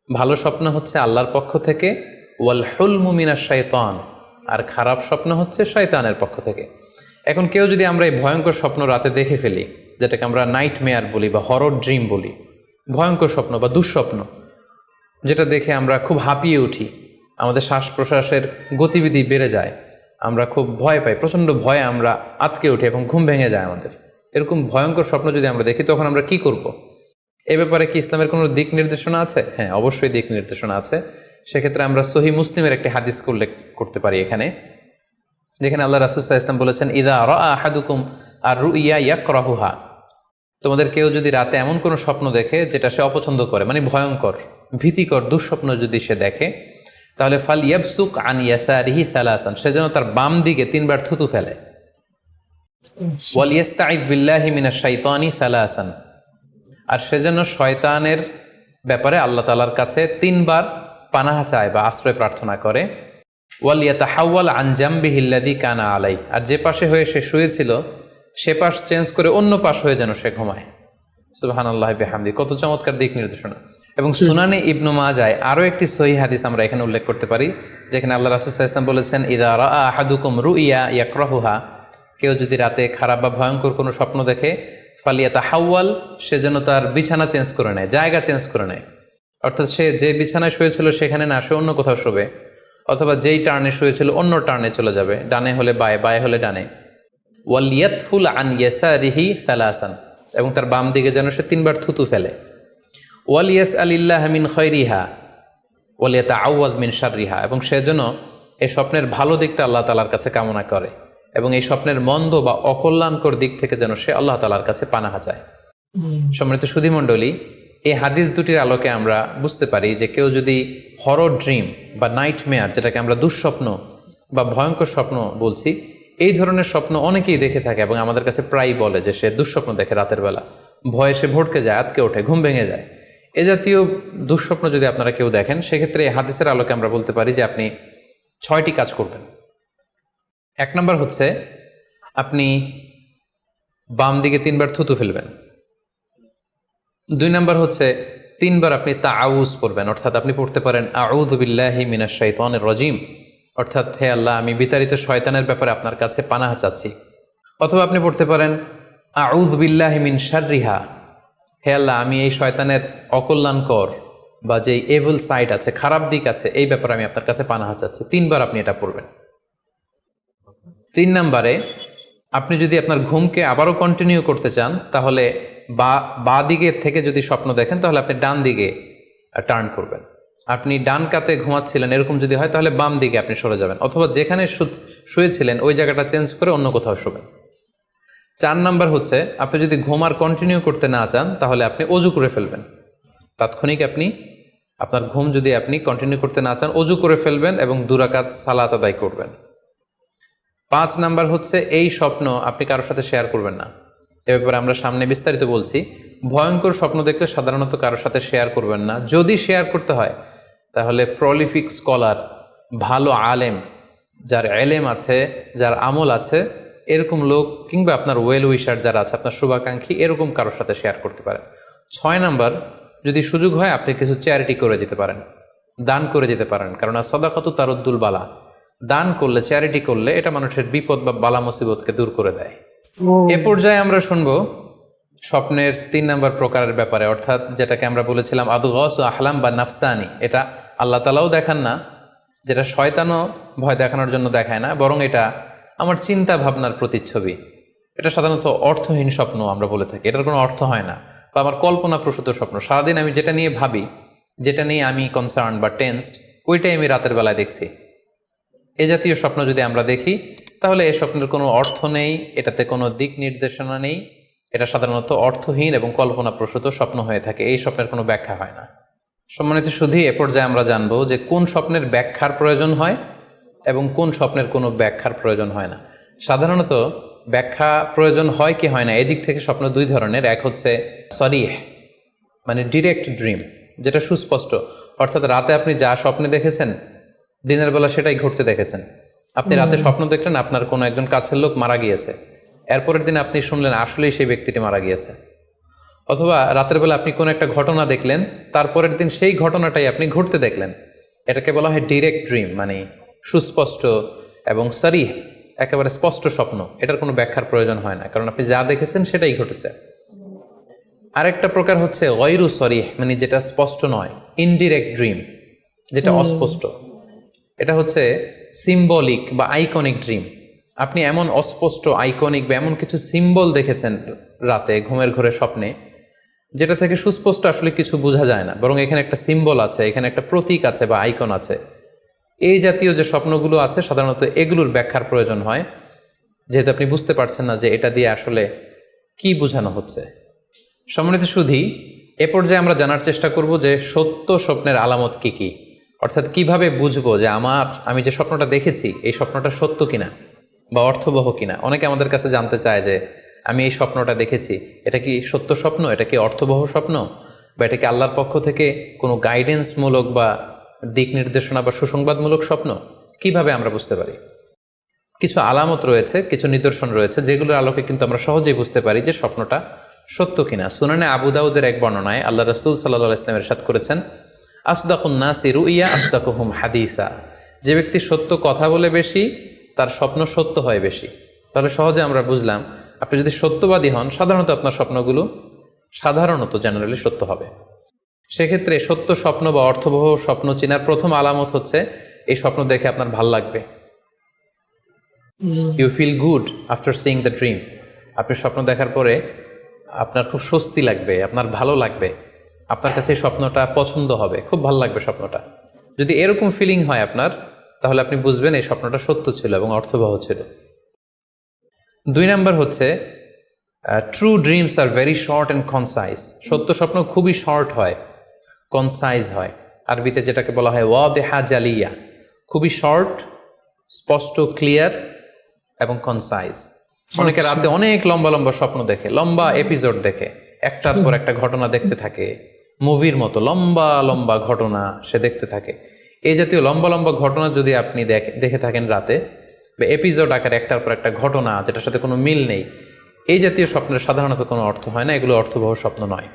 ভালো স্বপ্ন হচ্ছে আল্লাহর পক্ষ থেকে, ওয়াল হুলমু মিনাশ শাইতান, আর খারাপ স্বপ্ন হচ্ছে শয়তানের পক্ষ থেকে। এখন কেউ যদি আমরা এই ভয়ঙ্কর স্বপ্ন রাতে দেখে ফেলি, যেটাকে আমরা নাইট মেয়ার বলি বা হরর ড্রিম বলি, ভয়ঙ্কর স্বপ্ন বা দুঃস্বপ্ন, যেটা দেখে আমরা খুব হাঁপিয়ে উঠি, আমাদের শ্বাস প্রশ্বাসের গতিবিধি বেড়ে যায়, আমরা খুব ভয় পাই, প্রচণ্ড ভয়ে আমরা আতকে উঠি এবং ঘুম ভেঙে যায় আমাদের, এরকম ভয়ঙ্কর স্বপ্ন যদি আমরা দেখি, তখন আমরা কি করব? এ ব্যাপারে কি ইসলামের কোনো দিক নির্দেশনা আছে? হ্যাঁ, অবশ্যই দিক নির্দেশনা আছে। সেক্ষেত্রে আমরা সহিহ মুসলিমের একটি হাদিস উল্লেখ করতে পারি এখানে, যেখানে আল্লাহ রাসূল সাল্লাল্লাহু আলাইহি ওয়াসাল্লাম বলেছেন, ইযা রাআ আহাদুকুম আর রুইয়া ইয়াকরাহুহা, তোমাদের কেউ যদি রাতে এমন কোনো স্বপ্ন দেখে যেটা সে অপছন্দ করে, মানে ভয়ঙ্কর, ভীতিকর দুঃস্বপ্ন যদি সে দেখে, তাহলে ফাল ইয়াবসুক আন ইয়াসারিহি সালাসান, সে যেন তার বাম দিকে 3 বার থুতু ফেলে। ওয়াল ইস্তাইয বিল্লাহি মিনাশ শাইতানি সালাসান, আর সে যেন শয়তানের ব্যাপারে আল্লাহ তাআলার কাছে 3 বার পানাহা চায় বা আশ্রয় প্রার্থনা করে। ওয়াল ইয়াতাহাওয়াল আন জামবিহি আল্লাযী কানা আলাই, আর যে পাশে হয়ে সে শুয়েছিল সে পাশ চেঞ্জ করে অন্য পাশ হয়ে যেন সে ঘুমায়। সুবহানাল্লাহি বিহামদি, কত চমৎকার দিক নির্দেশনা। এবং সুনানে ইবনু মাজায় আরও একটি সহিহ হাদিস আমরা এখানে উল্লেখ করতে পারি, যেখানে আল্লাহ রাসূল সাল্লাল্লাহু আলাইহি ওয়াসাল্লাম বলেছেন, ইযা রাআ আহাদুকুম রুইয়া ইয়াকরাহুহা, কেউ যদি রাতে খারাপ বা ভয়ঙ্কর কোনো স্বপ্ন দেখে, ফালিয়াতাহাওয়াল, সে যেন তার বিছানা চেঞ্জ করে নেয়, জায়গা চেঞ্জ করে নেয়। অর্থাৎ সে যে বিছানায় শুয়েছিল সেখানে না, সে অন্য কোথাও শোবে, অথবা যেই টার্নে শুয়েছিল অন্য টার্নে চলে যাবে, ডানে হলে বায়ে, বায়ে হলে ডানে। ওয়াল ইয়াতফুল আন ইয়াসারিহি সালাসান, এবং তার বাম দিকে যেন সে 3 বার থুতু ফেলে। ওয়াল ইয়াসআলিল্লাহ মিন খায়রিহা ওয়াল ইয়াতাআওয়ায মিন শাররিহা, এবং সে যেন এই স্বপ্নের ভালো দিকটা আল্লাহ তাআলার কাছে কামনা করে, এবং এই স্বপ্নের মন্দ বা অকল্যাণকর দিক থেকে যেন সে আল্লাহ তাআলার কাছে পানাহা চায়। সম্মানিত সুধী মণ্ডলী, এই হাদিস দুটির আলোকে আমরা বুঝতে পারি যে কেউ যদি হরর ড্রিম বা নাইট মেয়ার, যেটাকে আমরা দুঃস্বপ্ন বা ভয়ঙ্কর স্বপ্ন বলছি, এই ধরনের স্বপ্ন অনেকেই দেখে থাকে এবং আমাদের কাছে প্রায় বলে যে সে দুঃস্বপ্ন দেখে রাতের বেলা, ভয়ে সে ভড়কে যায়, আতকে ওঠে, ঘুম ভেঙে যায়। এ জাতীয় দুঃস্বপ্ন যদি আপনারা কেউ দেখেন, সেক্ষেত্রে এই হাদিসের আলোকে আমরা বলতে পারি যে আপনি 6টি কাজ করবেন। 1 নম্বর হচ্ছে আপনি বাম দিকে 3 বার থুতু ফেলবেন। 2 নম্বর হচ্ছে 3 বার আপনি তাআউজ পড়বেন, অর্থাৎ আপনি পড়তে পারেন আউযু বিল্লাহি মিনাশ শাইতানির রাজিম, অর্থাৎ হে আল্লাহ, আমি বিতাড়িত শয়তানের ব্যাপারে আপনার কাছে পানাহা চাচ্ছি। অথবা আপনি পড়তে পারেন আউযু বিল্লাহি মিন শাররিহা, হে আল্লাহ, আমি এই শয়তানের অকল্যাণকর বা যে এভিল সাইড আছে, খারাপ দিক আছে, এই ব্যাপারে আমি আপনার কাছে পানাহা চাচ্ছি। 3 বার আপনি এটা পড়বেন। 3 নম্বরে আপনি যদি আপনার ঘুমকে আবারও কন্টিনিউ করতে চান, তাহলে বা দিকে থেকে যদি স্বপ্ন দেখেন, তাহলে আপনি ডান দিকে টার্ন করবেন। আপনি ডান কাতে ঘুমাচ্ছিলেন এরকম যদি হয়, তাহলে বাম দিকে আপনি সরে যাবেন, অথবা যেখানে শুয়েছিলেন ওই জায়গাটা চেঞ্জ করে অন্য কোথাও শোবেন। 4 নাম্বার হচ্ছে আপনি যদি ঘুম আর কন্টিনিউ করতে না চান, তাহলে আপনি অজু করে ফেলবেন। তাৎক্ষণিক আপনি আপনার ঘুম যদি আপনি কন্টিনিউ করতে না চান, অজু করে ফেলবেন এবং 2 রাকাত সালাত আদায় করবেন। 5 নাম্বার হচ্ছে এই স্বপ্ন আপনি কারোর সাথে শেয়ার করবেন না। এ ব্যাপারে আমরা সামনে বিস্তারিত বলছি। ভয়ঙ্কর স্বপ্ন দেখলে সাধারণত কারোর সাথে শেয়ার করবেন না। যদি শেয়ার করতে হয়, তাহলে প্রলিফিক স্কলার, ভালো আলেম, যার এলেম আছে, যার আমল আছে, এরকম লোক, কিংবা আপনার ওয়েল উইশার যারা আছে, আপনার শুভাকাঙ্ক্ষী, এরকম কারোর সাথে শেয়ার করতে পারেন। 6 নাম্বার, যদি সুযোগ হয় আপনি কিছু চ্যারিটি করে যেতে পারেন, দান করে যেতে পারেন, কারণ সাদাকাতু তারুদ্দুল বালা, দান করলে, চ্যারিটি করলে এটা মানুষের বিপদ বা বালা মুসিবতকে দূর করে দেয়। এ পর্যায়ে আমরা শুনবো স্বপ্নের 3 নম্বর প্রকারের ব্যাপারে, অর্থাৎ যেটাকে আমরা বলেছিলাম আদগাস ও আহলাম বা নাফসানি। এটা আল্লাহ তাআলাও দেখান না, যেটা শয়তানও ভয় দেখানোর জন্য দেখায় না, বরং এটা আমার চিন্তা ভাবনার প্রতিচ্ছবি। এটা সাধারণত অর্থহীন স্বপ্ন আমরা বলে থাকি, এটার কোনো অর্থ হয় না। বা আমার কল্পনা প্রসূত স্বপ্ন, সারাদিন আমি যেটা নিয়ে ভাবি, যেটা নিয়ে আমি কনসার্ন বা টেন্সড, ওইটাই আমি রাতের বেলায় দেখছি। এ জাতীয় স্বপ্ন যদি আমরা দেখি তাহলে এই স্বপ্নের কোনো অর্থ নেই, এটাতে কোনো দিক নির্দেশনা নেই, এটা সাধারণত অর্থহীন এবং কল্পনাপ্রসূত স্বপ্ন হয়ে থাকে। এই স্বপ্নের কোনো ব্যাখ্যা হয় না। সম্মানিত শুধু এ পর্যায়ে আমরা জানবো যে কোন স্বপ্নের ব্যাখ্যার প্রয়োজন হয় এবং কোন স্বপ্নের কোনো ব্যাখ্যার প্রয়োজন হয় না। সাধারণত ব্যাখ্যা প্রয়োজন হয় কি হয় না এদিক থেকে স্বপ্ন দুই ধরনের। এক হচ্ছে সরিহ, মানে ডিরেক্ট ড্রিম, যেটা সুস্পষ্ট, অর্থাৎ রাতে আপনি যা স্বপ্নে দেখেছেন দিনের বেলা সেটাই ঘটতে দেখেছেন। আপনি রাতে স্বপ্ন দেখলেন আপনার কোনো একজন কাছের লোক মারা গিয়েছে, এরপরের দিন আপনি শুনলেন আসলেই সেই ব্যক্তিটি মারা গিয়েছে। অথবা রাতের বেলা আপনি কোনো একটা ঘটনা দেখলেন, তারপরের দিন সেই ঘটনাটাই আপনি ঘটতে দেখলেন। এটাকে বলা হয় ডিরেক্ট ড্রিম, মানে সুস্পষ্ট এবং সরিহ, একেবারে স্পষ্ট স্বপ্ন। এটার কোনো ব্যাখ্যার প্রয়োজন হয় না, কারণ আপনি যা দেখেছেন সেটাই ঘটেছে। আরেকটা প্রকার হচ্ছে গয়রু সরিহ, মানে যেটা স্পষ্ট নয়, ইনডিরেক্ট ড্রিম, যেটা অস্পষ্ট। এটা হচ্ছে সিম্বলিক বা আইকনিক ড্রিম। আপনি এমন অস্পষ্ট আইকনিক বা এমন কিছু সিম্বল দেখেছেন রাতে ঘুমের ঘোরে স্বপ্নে, যেটা থেকে সুস্পষ্ট আসলে কিছু বোঝা যায় না, বরং এখানে একটা সিম্বল আছে, এখানে একটা প্রতীক আছে বা আইকন আছে। এই জাতীয় যে স্বপ্নগুলো আছে সাধারণত এগুলোর ব্যাখ্যার প্রয়োজন হয়, যেহেতু আপনি বুঝতে পারছেন না যে এটা দিয়ে আসলে কি বোঝানো হচ্ছে। সম্মানিত সুধী, এ পর্যায়ে আমরা জানার চেষ্টা করব যে সত্য স্বপ্নের আলামত কি কি, অর্থাৎ কিভাবে বুঝবো যে আমি যে স্বপ্নটা দেখেছি এই স্বপ্নটা সত্য কিনা বা অর্থবহ কিনা। অনেকে আমাদের কাছে জানতে চায় যে আমি এই স্বপ্নটা দেখেছি, এটা কি সত্য স্বপ্ন, এটা কি অর্থবহ স্বপ্ন, বা এটা কি আল্লাহর পক্ষ থেকে কোনো গাইডেন্সমূলক বা দিক নির্দেশনা বা সুসংবাদমূলক স্বপ্ন। কিভাবে আমরা বুঝতে পারি? কিছু আলামত রয়েছে, কিছু নিদর্শন রয়েছে, যেগুলোর আলোকে কিন্তু আমরা সহজেই বুঝতে পারি যে স্বপ্নটা সত্য কিনা। সুনানে আবু দাউদের এক বর্ণনায় আল্লাহ রাসূল সাল্লাল্লাহু আলাইহি ওয়াসাল্লাম ইরশাদ করেছেন, আসদাকুন নাসি রুইয়া আসদাকুহুম হাদিসা। যে ব্যক্তি সত্য কথা বলে বেশি, তার স্বপ্ন সত্য হয় বেশি। তাহলে সহজে আমরা বুঝলাম, আপনি যদি সত্যবাদী হন সাধারণত আপনার স্বপ্নগুলো জেনারেলি সত্য হবে। সেক্ষেত্রে সত্য স্বপ্ন বা অর্থবহ স্বপ্ন চেনার প্রথম আলামত হচ্ছে এই স্বপ্ন দেখে আপনার ভাল লাগবে। You feel good after seeing the dream. আপনি স্বপ্ন দেখার পরে আপনার খুব স্বস্তি লাগবে, আপনার ভালো লাগবে, আপনার কাছে এই স্বপ্নটা পছন্দ হবে, খুব ভালো লাগবে স্বপ্নটা। যদি এরকম ফিলিং হয় আপনার, তাহলে আপনি বুঝবেন এই স্বপ্নটা সত্য ছিল এবং অর্থবহ ছিল। 2 নাম্বার হচ্ছে true dreams are very short and concise. সত্য স্বপ্ন খুবই শর্ট হয়, কনসাইজ হয়। আরবিতে যেটাকে বলা হয় ওয়াদেহা জালিয়া, খুবই শর্ট, স্পষ্ট, ক্লিয়ার এবং কনসাইজ। অনেকে রাতে অনেক লম্বা লম্বা স্বপ্ন দেখে, লম্বা এপিসোড দেখে, একটার পর একটা ঘটনা দেখতে থাকে, মুভির মতো লম্বা লম্বা ঘটনা সে দেখতে থাকে। এই জাতীয় লম্বা লম্বা ঘটনা যদি আপনি দেখে থাকেন রাতে, বা এপিসোড আকারে একটার পর একটা ঘটনা যেটার সাথে কোনো মিল নেই, এই জাতীয় স্বপ্নের সাধারণত কোনো অর্থ হয় না, এগুলো অর্থবহ স্বপ্ন নয়।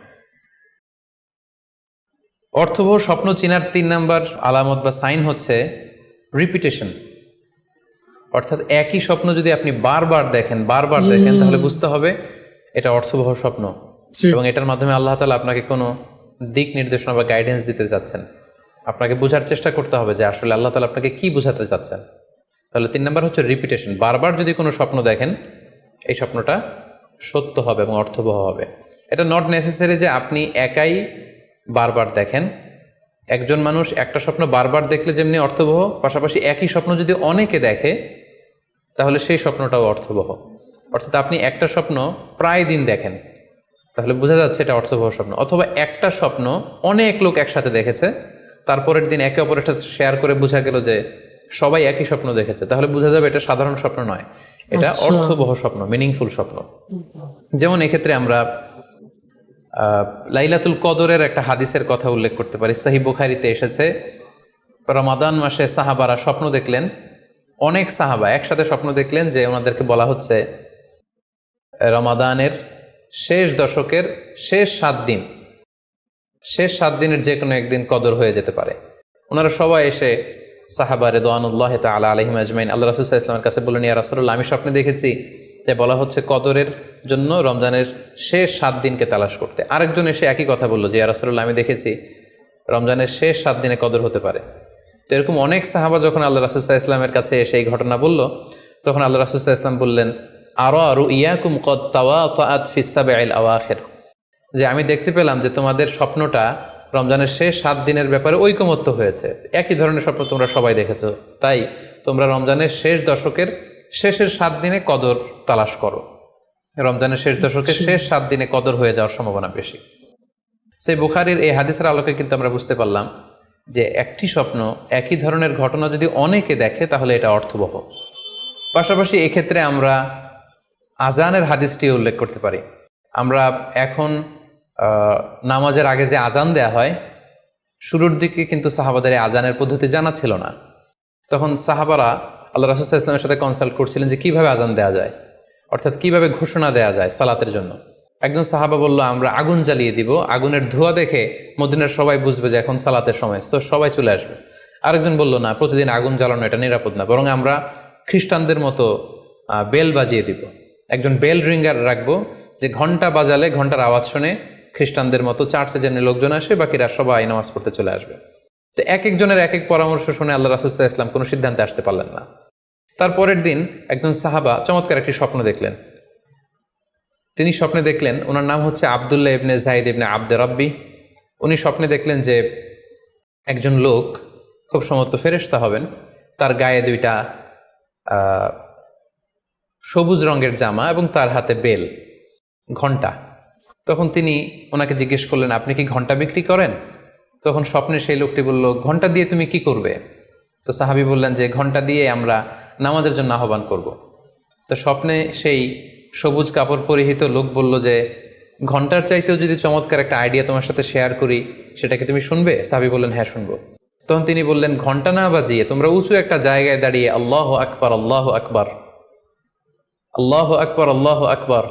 অর্থবহ স্বপ্ন চেনার 3 নাম্বার আলামত বা সাইন হচ্ছে রিপিটেশন। অর্থাৎ একই স্বপ্ন যদি আপনি বারবার দেখেন তাহলে বুঝতে হবে এটা অর্থবহ স্বপ্ন, এবং এটার মাধ্যমে আল্লাহ তাআলা আপনাকে কোনো দিক নির্দেশনা বা গাইডেন্স দিতে যাচ্ছেন। আপনাকে বোঝার চেষ্টা করতে হবে যে আসলে আল্লাহ তাআলা আপনাকে কি বোঝাতে চাচ্ছেন। তাহলে 3 নাম্বার হচ্ছে রিপিটেশন। বারবার যদি কোনো স্বপ্ন দেখেন এই স্বপ্নটা সত্য হবে এবং অর্থবহ হবে। এটা নট নেসেসারি যে আপনি একাই বারবার দেখেন। একজন মানুষ একটা স্বপ্ন বারবার দেখলে যেমনি অর্থবহ, পাশাপাশি একই স্বপ্ন যদি অনেকে দেখে তাহলে সেই স্বপ্নটাও অর্থবহ। অর্থাৎ আপনি একটা স্বপ্ন প্রায় দিন দেখেন, তাহলে বোঝা যাচ্ছে এটা অর্থবহ স্বপ্ন। অথবা একটা স্বপ্ন অনেক লোক একসাথে দেখেছে, তারপরের দিন একে অপরের সাথে শেয়ার করে বোঝা গেল যে সবাই একই স্বপ্ন দেখেছে, তাহলে বোঝা যাবে এটা সাধারণ স্বপ্ন নয়, এটা অর্থবহ স্বপ্ন, মিনিংফুল স্বপ্ন। যেমন এক্ষেত্রে আমরা লাইলাতুল কদরের একটা হাদিসের কথা উল্লেখ করতে পারি। সহিহ বুখারীতে এসেছে, রমাদান মাসে সাহাবারা স্বপ্ন দেখলেন, অনেক সাহাবা একসাথে স্বপ্ন দেখলেন যে ওনাদেরকে বলা হচ্ছে রমাদানের শেষ দশকের শেষ 7 দিনের যে কোনো একদিন কদর হয়ে যেতে পারে। ওনারা সবাই এসে সাহাবা রিদওয়ানুল্লাহি তাআলা আলাইহিম আজমাইন আল্লাহ রাসূল সাল্লাল্লাহু আলাইহি ওয়াসাল্লামের কাছে বললেন, ইয়া রাসূলুল্লাহ, আমি স্বপ্নে দেখেছি যে বলা হচ্ছে কদরের জন্য রমজানের শেষ 7 দিনকে তালাশ করতে। আরেকজন এসে একই কথা বললো যে ইয়া রাসূলুল্লাহ, আমি দেখেছি রমজানের শেষ 7 দিনে কদর হতে পারে। তো এরকম অনেক সাহাবা যখন আল্লাহ রাসূল সাল্লাল্লাহু আলাইহি ওয়াসাল্লামের কাছে এসে এই ঘটনা বলল, তখন আল্লাহ রাসূল সাল্লাল্লাহু আলাইহি ওয়াসাল্লাম বললেন, আরা রুইয়াকুম কদ তাওয়াতাআত ফিস সাবঈল আওয়াখির, যে আমি দেখতে পেলাম যে তোমাদের স্বপ্নটা রমজানের শেষ 7 দিনের ব্যাপারে ঐকমত্য হয়েছে। একই ধরনের স্বপ্ন তোমরা সবাই দেখেছো, তাই তোমরা রমজানের শেষ দশকের শেষের 7 দিনে কদর তালাশ করো। রমজানের শেষ দশকের শেষ 7 দিনে কদর হয়ে যাওয়ার সম্ভাবনা বেশি। সেই বুখারীর এই হাদিসের আলোকে কিন্তু আমরা বুঝতে পারলাম যে একটি স্বপ্ন, একই ধরনের ঘটনা যদি অনেকে দেখে তাহলে এটা অর্থবহ। পাশাপাশি এক্ষেত্রে আমরা আজানের হাদিসটি উল্লেখ করতে পারি। আমরা এখন নামাজের আগে যে আজান দেয়া হয়, শুরুর দিকে কিন্তু সাহাবাদের এই আজানের পদ্ধতি জানা ছিল না। তখন সাহাবারা আল্লাহ রাসূল সাল্লাল্লাহু আলাইহি ওয়াসাল্লামের সাথে কনসাল্ট করছিলেন যে কিভাবে আজান দেওয়া যায়, অর্থাৎ কিভাবে ঘোষণা দেওয়া যায় সালাতের জন্য। একজন সাহাবা বলল, আমরা আগুন জ্বালিয়ে দিব, আগুনের ধোঁয়া দেখে মদিনার সবাই বুঝবে যে এখন সালাতের সময়, তো সবাই চলে আসবে। আরেকজন বলল, না, প্রতিদিন আগুন জ্বালানো এটা নিরাপদ না, বরং আমরা খ্রিস্টানদের মতো বেল বাজিয়ে দিব, একজন বেল রিঙ্গার রাখবো, যে ঘন্টা বাজালে ঘন্টার আওয়াজ শুনে খ্রিস্টানদের মতো চার্চে যেন লোকজন আসে, বাকিরা সবাই নামাজ পড়তে চলে আসবে। তো এক একজনের এক এক পরামর্শ শুনে আল্লাহ রাসূল সাল্লাল্লাহু আলাইহি ওয়াসাল্লাম কোনো সিদ্ধান্তে আসতে পারলেন না। তারপরের দিন একজন সাহাবা চমৎকার একটি স্বপ্ন দেখলেন। তিনি স্বপ্নে দেখলেন, ওনার নাম হচ্ছে আব্দুল্লাহ ইবনে যায়েদ ইবনে আব্দে রব্বি। উনি স্বপ্নে দেখলেন যে একজন লোক, খুব সম্ভবত ফেরেশতা হবেন, তার গায়ে 2টা সবুজ রঙের জামা এবং তার হাতে বেল, ঘন্টা। তখন তিনি ওনাকে জিজ্ঞেস করলেন, আপনি কি ঘন্টা বিক্রি করেন? তখন স্বপ্নে সেই লোকটি বলল, ঘন্টা দিয়ে তুমি কি করবে? তো সাহাবী বললেন যে ঘন্টা দিয়ে আমরা নামাজের জন্য আহ্বান করব। তো স্বপ্নে সেই সবুজ কাপড় পরিহিত লোক বলল যে ঘন্টার চাইতেও যদি চমৎকার একটা আইডিয়া তোমার সাথে শেয়ার করি, সেটাকে তুমি শুনবে? সাহাবী বললেন, হ্যাঁ শুনবো। তখন তিনি বললেন, ঘন্টা না বাজিয়ে তোমরা উঁচু একটা জায়গায় দাঁড়িয়ে আল্লাহু আকবার, আল্লাহু আকবার, আল্লাহু আকবার, আল্লাহু আকবার,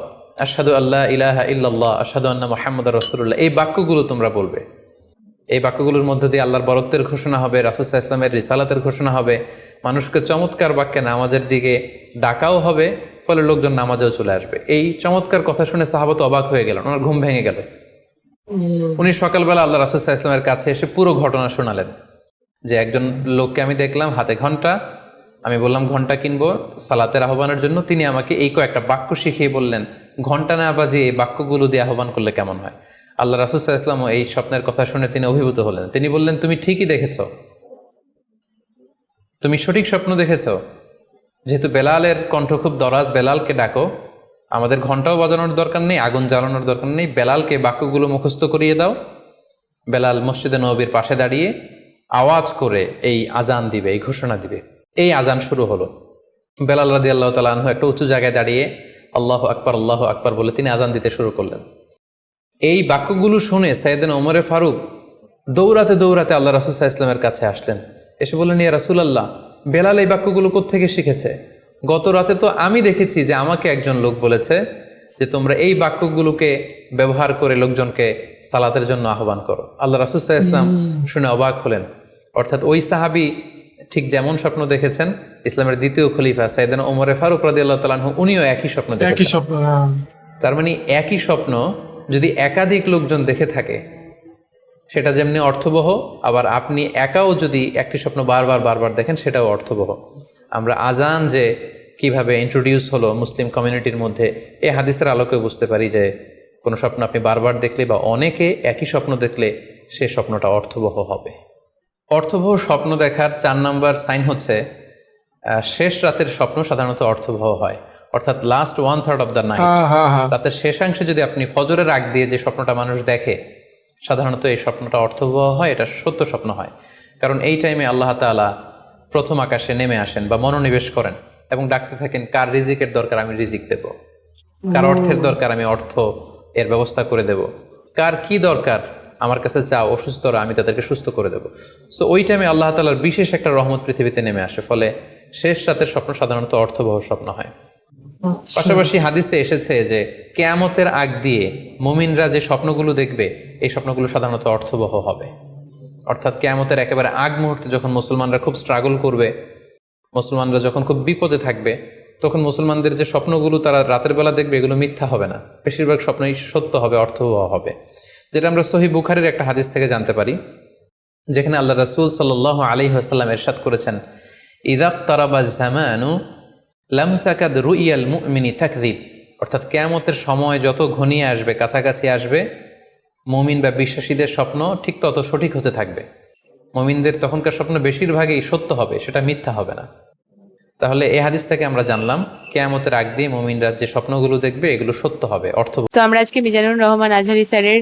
আশহাদু আল্লা ইলাহা ইল্লাল্লাহ, আশহাদু আন্না মুহাম্মাদুর রাসূলুল্লাহ, এই বাক্যগুলো তোমরা বলবে। এই বাক্যগুলোর মধ্য দিয়ে আল্লাহর বরত্বের ঘোষণা হবে, রাসূল সাল্লাল্লাহু আলাইহি ওয়াসাল্লামের রিসালাতের ঘোষণা হবে, মানুষকে চমৎকার বাক্যে নামাজের দিকে ডাকাও হবে, ফলে লোকজন নামাজেও চলে আসবে। এই চমৎকার কথা শুনে সাহাবা তো অবাক হয়ে গেলেন, ওনার ঘুম ভেঙে গেল। উনি সকালবেলা আল্লাহ রাসূল সাল্লাল্লাহু আলাইহি ওয়াসাল্লামের কাছে এসে পুরো ঘটনা শোনালেন যে একজন লোককে আমি দেখলাম হাতে ঘন্টা, আমি বললাম ঘন্টা কিনবো সালাতের আহ্বানের জন্য, তিনি আমাকে এই কয়েকটা বাক্য শিখিয়ে বললেন, ঘন্টা না বাজিয়ে এই বাক্যগুলো দিয়ে আহ্বান করলে কেমন হয়। আল্লাহ রাসূল সাল্লাল্লাহু আলাইহি ওয়াসাল্লাম এই স্বপ্নের কথা শুনে তিনি অভিভূত হলেন। তিনি বললেন, তুমি ঠিকই দেখেছ, তুমি সঠিক স্বপ্ন দেখেছ। যেহেতু বেলালের কণ্ঠ খুব দরাজ, বেলালকে ডাকো, আমাদের ঘন্টাও বাজানোর দরকার নেই, আগুন জ্বালানোর দরকার নেই, বেলালকে বাক্যগুলো মুখস্থ করিয়ে দাও। বেলাল মসজিদে নববীর পাশে দাঁড়িয়ে আওয়াজ করে এই আজান দিবে, এই ঘোষণা দিবে। এই আজান শুরু হলো। বেলাল রাদিয়াল্লাহু তাআলা আনহু একটা উঁচু জায়গায় দাঁড়িয়ে আল্লাহু আকবার, আল্লাহু আকবার বলে তিনি আজান দিতে শুরু করলেন। এই বাক্যগুলো শুনে সাইয়েদনা ওমরে ফারুক দৌড়াতে দৌড়াতে আল্লাহ রাসূল সাল্লাল্লাহু আলাইহি ওয়াসাল্লামের কাছে আসলেন। এসে বললেন, ইয়া রাসূলুল্লাহ, বেলাল এই বাক্যগুলো কোত্থেকে শিখেছে? গত রাতে তো আমি দেখেছি যে আমাকে একজন লোক বলেছে যে তোমরা এই বাক্যগুলোকে ব্যবহার করে লোকজনকে সালাতের জন্য আহ্বান করো। আল্লাহ রাসূল সাল্লাল্লাহু আলাইহি ওয়াসাল্লাম শুনে অবাক হলেন। অর্থাৎ ওই সাহাবী ঠিক যেমন স্বপ্ন দেখেছেন, ইসলামের দ্বিতীয় খলিফা সাইয়েদনা ওমরে ফারুক রাদিয়াল্লাহু তাআলা আনহু উনিও একই স্বপ্ন দেখেছেন। তার মানে একই স্বপ্ন যদি একাধিক লোকজন দেখে থাকে, সেটা যেমনি অর্থবহ, আবার আপনি একাও যদি একটি স্বপ্ন বারবার দেখেন, সেটাও অর্থবহ। আমরা আজান যে কিভাবে ইন্ট্রোডিউস হলো মুসলিম কমিউনিটির মধ্যে, এই হাদিসের আলোকে বুঝতে পারি যে কোনো স্বপ্ন আপনি বারবার দেখলে বা অনেকে একই স্বপ্ন দেখলে সে স্বপ্নটা অর্থবহ হবে। অর্থবহ স্বপ্ন দেখার 4 নম্বর সাইন হচ্ছে শেষ রাতের স্বপ্ন সাধারণত অর্থবহ হয়, অর্থাৎ লাস্ট 1/3 অফ দ্য নাইট, রাতের শেষাংশে যদি আপনি ফজরের আগ দিয়ে যে স্বপ্নটা মানুষ দেখে, সাধারণত এই স্বপ্নটা অর্থবহ হয়, এটা সত্য স্বপ্ন হয়। কারণ এই টাইমে আল্লাহ তাআলা প্রথম আকাশে নেমে আসেন বা মনোনিবেশ করেন এবং ডাকতে থাকেন, কার রিজিকের দরকার আমি রিজিক দেব, কার অর্থের দরকার আমি অর্থ এর ব্যবস্থা করে দেব, কার কি দরকার আমার কাছে চাও, অসুস্থরা আমি তাদেরকে সুস্থ করে দেব। সো ওই টাইমে আল্লাহ তাআলার বিশেষ একটা রহমত পৃথিবীতে নেমে আসে, ফলে শেষ রাতের স্বপ্ন সাধারণত অর্থবহ স্বপ্ন হয়। পাশাপাশি হাদিসে এসেছে যে কিয়ামতের আগ দিয়ে মুমিনরা যে স্বপ্নগুলো দেখবে, এই স্বপ্নগুলো সাধারণত অর্থবহ হবে। অর্থাৎ কিয়ামতের একেবারে আগ মুহূর্তে যখন মুসলমানরা খুব স্ট্রাগল করবে, মুসলমানরা যখন খুব বিপদে থাকবে, তখন মুসলমানদের যে স্বপ্নগুলো তারা রাতের বেলা দেখবে, এগুলো মিথ্যা হবে না, বেশিরভাগ স্বপ্নই সত্য হবে, অর্থবহ হবে। যেটা আমরা সহিহ বুখারীর একটা হাদিস থেকে জানতে পারি, যেখানে আল্লাহ রাসূল সাল্লাল্লাহু আলাইহি ওয়াসাল্লাম ইরশাদ করেছেন, ইযা ইকতারাবা যামানু লাম তাকাদ রুইয়াল মুমিনি তাকযিব, অর্থাৎ কিয়ামতের সময় যত ঘনিয়ে আসবে, কাছাকাছি আসবে, মুমিন বা বিশ্বাসীদের স্বপ্ন ঠিক তত সঠিক হতে থাকবে। মুমিনদের তখনকার স্বপ্ন বেশিরভাগই সত্য হবে, সেটা মিথ্যা হবে না। তাহলে এই হাদিস থেকে আমরা জানলাম কিয়ামতের আগ দিয়ে মুমিনরা যে স্বপ্নগুলো দেখবে এগুলো সত্য হবে, অর্থ। তো আমরা আজকে মিজানুর রহমান আজহারী স্যারের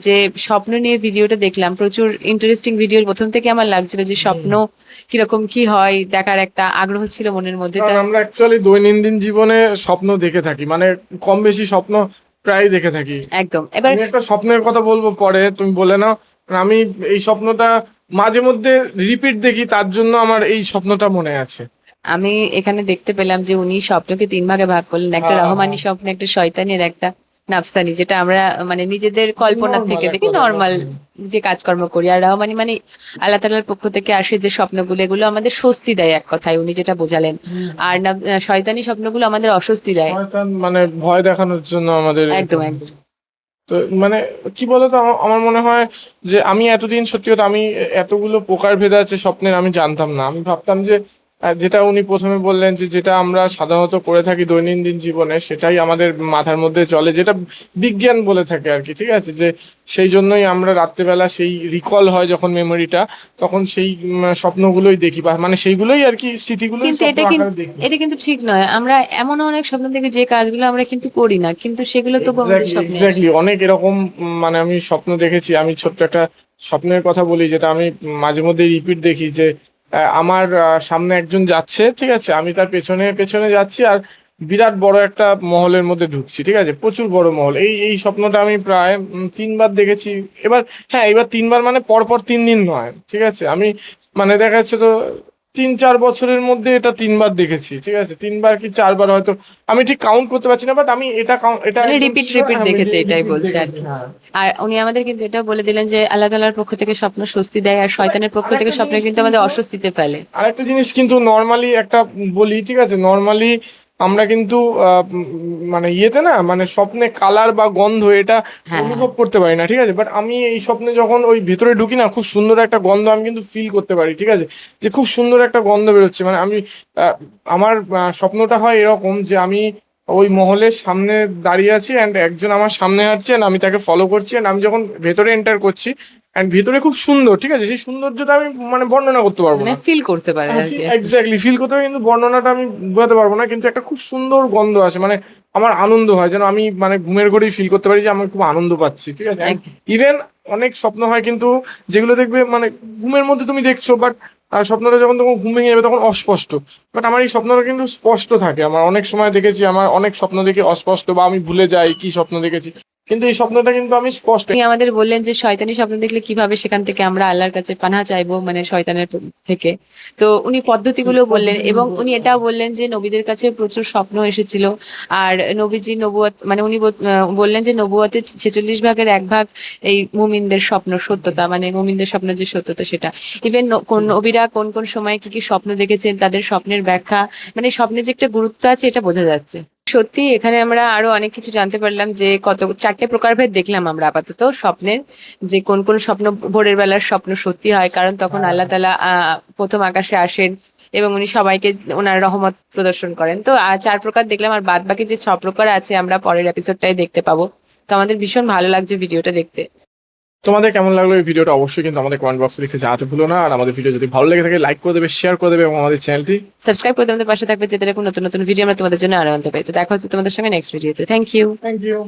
যে স্বপ্ন নিয়ে ভিডিওটা দেখলাম, প্রচুর ইন্টারেস্টিং ভিডিও। প্রথম থেকে আমার লাগছিল যে স্বপ্ন কিরকম কি হয় দেখার একটা আগ্রহ ছিল মনের মধ্যে। কারণ আমরা অ্যাকচুয়ালি দৈনন্দিন জীবনে স্বপ্ন দেখে থাকি, মানে কম বেশি স্বপ্ন প্রায় দেখে থাকি। একদম। এবার আমি একটা স্বপ্নের কথা বলবো পরে, তুমি বলে নাও। কারণ আমি এই স্বপ্নটা মাঝে মধ্যে রিপিট দেখি, তার জন্য আমার এই স্বপ্নটা মনে আছে। আমি এখানে দেখতে পেলাম যে উনি স্বপ্নকে 3 ভাগে ভাগ করলেন, একটা রহমানি স্বপ্ন, একটা শয়তানি আর একটা নাফসানি, যেটা আমরা মানে নিজেদের কল্পনার Normal থেকে একটা দেখি, ব্যাপার। নর্মাল যে কাজকর্ম করি। আর রহমানি মানে আল্লাহ তাআলার পক্ষ থেকে আসে যে স্বপ্নগুলো, এগুলো আমাদের স্বস্তি দেয় এক কথায়, উনি যেটা বোঝালেন। আর শয়তানি স্বপ্নগুলো আমাদের অস্বস্তি দেয়। শয়তান মানে ভয় দেখানোর জন্য আমাদের। একদম একদম। তো মানে কি বলতো, আমার মনে হয় যে আমি এতদিন সত্যি কথা আমি এতগুলো প্রকারভেদ আছে স্বপ্নের আমি জানতাম না। আমি ভাবতাম যে যেটা উনি প্রথমে বললেন যে যেটা আমরা সাধারণত করে থাকি দৈনন্দিন জীবনে সেটাই আমাদের মাথার মধ্যে চলে, যেটা বিজ্ঞান বলে থাকে আর কি, ঠিক আছে। যে সেই জন্যই আমরা রাত্রেবেলা সেই রিকল হয় যখন মেমোরিটা, তখন সেই স্বপ্নগুলোই দেখি, বা মানে সেইগুলোই আর কি স্মৃতিগুলো কিন্তু এটা কিন্তু ঠিক নয়। আমরা এমনও অনেক স্বপ্ন দেখি যে কাজগুলো আমরা কিন্তু করি না, কিন্তু সেগুলো তো আমাদের স্বপ্নে আসে। এক্স্যাক্টলি অনেক এরকম মানে আমি স্বপ্ন দেখেছি। আমি ছোট্ট একটা স্বপ্নের কথা বলি, যেটা আমি মাঝে মধ্যে রিপিট দেখি। যে আমার সামনে একজন যাচ্ছে, ঠিক আছে, আমি তার পেছনে পেছনে যাচ্ছি, আর বিরাট বড় একটা মহলের মধ্যে ঢুকছি, ঠিক আছে, প্রচুর বড় মহল। এই স্বপ্নটা আমি প্রায় 3 বার দেখেছি। এবার হ্যাঁ, এবার 3 বার মানে পরপর 3 দিন নয়, ঠিক আছে। আমি মানে দেখা যাচ্ছে তো 3-4 বছরের মধ্যে এটা 3 বার দেখেছি, ঠিক আছে। 3 বার কি 4 বার হয়তো, আমি ঠিক কাউন্ট করতে পারছি না, বাট আমি এটা মানে একদম রিপিট sure, রিপিট আমি দেখেছে, এটাই repeat বলছে আর দেখেছি, কি। হ্যাঁ। আর উনি আমাদের কিন্তু এটা বলে দিলেন যে আল্লাহ তাআলার পক্ষ থেকে স্বপ্ন স্বস্তি দেয়, আর শয়তানের পক্ষ থেকে আরেকটা স্বপ্ন জিনিস কিন্তু আমাদের অস্বস্তিতে ফেলে। আরেকটা জিনিস কিন্তু নর্মালি একটা বলি, ঠিক আছে, নর্মালি আমরা কিন্তু মানে ইয়েতে না, মানে স্বপ্নে কালার বা গন্ধ এটা হ্যাঁ। অনুভব করতে পারি না, ঠিক আছে। বাট আমি এই স্বপ্নে যখন ওই ভেতরে ঢুকি না, খুব সুন্দর একটা গন্ধ আমি কিন্তু ফিল করতে পারি, ঠিক আছে। যে খুব সুন্দর একটা গন্ধ বেরোচ্ছে, মানে আমি আমার স্বপ্নটা হয় এরকম যে আমি ওই মহলের সামনে দাঁড়িয়ে আছি, অ্যান্ড একজন আমার সামনে হাঁটছে, and আমি তাকে ফলো করছি, অ্যান্ড আমি যখন ভেতরে এন্টার করছি, অ্যান্ড ভিতরে খুব সুন্দর, ঠিক আছে, সেই সৌন্দর্যটা আমি মানে বর্ণনা করতে পারবো মানে না। ফিল করতে পারে আর কি। এক্স্যাক্টলি ফিল করতে পারি, কিন্তু বর্ণনাটা আমি বোঝাতে পারবো না। কিন্তু একটা খুব সুন্দর গন্ধ আসে, মানে আমার আনন্দ হয়, যেন আমি মানে ঘুমের ঘরেই ফিল করতে পারি যে আমি খুব আনন্দ পাচ্ছি, ঠিক আছে। ইভেন অনেক স্বপ্ন হয় কিন্তু যেগুলো দেখবে মানে ঘুমের মধ্যে তুমি দেখছো, বাট স্বপ্নটা যখন তখন ঘুম ভেঙে যাবে তখন অস্পষ্ট। বাট আমার এই স্বপ্নটা কিন্তু স্পষ্ট থাকে। আমার অনেক সময় দেখেছি, আমার অনেক স্বপ্ন দেখে অস্পষ্ট, বা আমি ভুলে যাই কি স্বপ্ন দেখেছি, কিন্তু এই স্বপ্নটা কিন্তু আমি স্পষ্ট। উনি আমাদের বললেন যে শয়তানি স্বপ্ন দেখলে কিভাবে সেখান থেকে আমরা আল্লাহর কাছে পানাহ চাইবো, মানে শয়তানের থেকে। তো উনি পদ্ধতিগুলো বললেন, এবং উনি এটাও বললেন যে নবীদের কাছে প্রচুর স্বপ্ন এসেছিল। আর নবীজি নবুয়ত মানে উনি বললেন যে নবুয়তের 46 ভাগের 1 ভাগ এই মুমিনদের স্বপ্ন সত্যতা, মানে মুমিনদের স্বপ্ন যে সত্যতা সেটা। ইভেন কোন নবীরা কোন কোন সময় কি কি স্বপ্ন দেখেছেন, তাদের স্বপ্নের ব্যাখ্যা, মানে স্বপ্নের যে একটা গুরুত্ব আছে এটা বোঝা যাচ্ছে। সত্যি এখানে আমরা আরো অনেক কিছু জানতে পারলাম, যে কত 4টে প্রকারভেদ দেখলাম আমরা আপাতত স্বপ্নের, যে কোন কোন স্বপ্ন ভোরের বেলার স্বপ্ন সত্যি হয়, কারণ তখন আল্লাহ তাআলা প্রথম আকাশে আসেন এবং উনি সবাইকে ওনার রহমত প্রদর্শন করেন। তো 4 প্রকার দেখলাম, আর বাদ বাকি যে 6 প্রকার আছে আমরা পরের এপিসোডটাই দেখতে পাবো। তো আমাদের ভীষণ ভালো লাগছে ভিডিওটা দেখতে। তোমাদের কেমন লাগলো এই ভিডিওটা অবশ্যই কিন্তু আমাদের কমেন্ট বক্সে লিখে জানাতে ভুলো না। আর আমাদের ভিডিও যদি ভালো লেগে থাকে লাইক করে দেবে, শেয়ার করে দেবে, এবং আমাদের চ্যানেলটি সাবস্ক্রাইব করে আমাদের পাশে থাকবে, যাতে এরকম নতুন নতুন ভিডিও আমরা তোমাদের জন্য আরো আনতে পারি। তো দেখা হচ্ছে তোমাদের সঙ্গে নেক্সট ভিডিওতে। Thank you. Thank you.